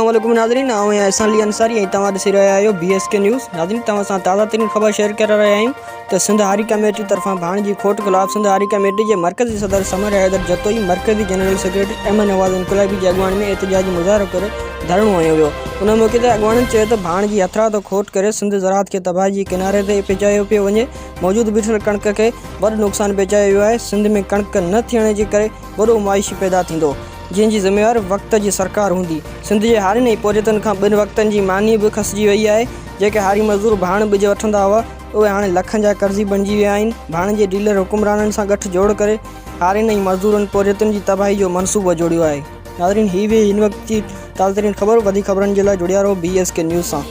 अस्सलामुअलैकुम नाज़रीन, आऊँ एहसान अली अंसारी ऐं तव्हां ॾिसी रहिया आहियो BSK न्यूज़। नाज़रीन, तव्हां सां ताज़ा तरीन ख़बर शेयर करे रहिया आहियूं त सिंध हारी कमेटी तरफ़ां भाण जी खोट ख़िलाफ़ सिंध हारी कमेटी जे मरकज़ी सदर समर हैदर जतोई मरकज़ी जनरल सेक्रेटरी अहमद नवाज़ इनकलाबी जी अॻुवाणी में एहतजाजी मुज़ाहिरो करे धरणो हयो वियो। उन मौक़े ते अॻुवाणनि चयो त भाण जी हथरां खोट करे सिंध ज़राअत खे तबाही जी किनारे ते पहुचायो पियो वञे। मौजूद बीठल कणिक खे वॾो नुक़सानु पहुचायो वियो आहे। सिंध में कणिक न थियण जे करे वॾो मुआशी पैदा थींदो, जंहिंजी ज़िम्मेवार वक़्त जी सरकार हूंदी। सिंध जे हारियुनि ऐं पोरियतनि खां 2 वक़्तनि जी मानी बि खसिजी वई आहे। जेके हारी मज़दूर भाण ॿिज वठंदा हुआ उहे हाणे लखनि जा कर्ज़ी बणिजी विया आहिनि। भाण जे डीलर हुकुमराननि सां गठु जोड़ करे हारियुनि ऐं मज़दूरनि पोरियतनि जी तबाही जो मनसूबो जोड़ियो आहे। नाज़रीन, ही हुई हिन वक़्त जी ताज़ा तरीन ख़बर। वधीक ख़बरनि जे लाइ जुड़िया रहो BSK न्यूज़ सां।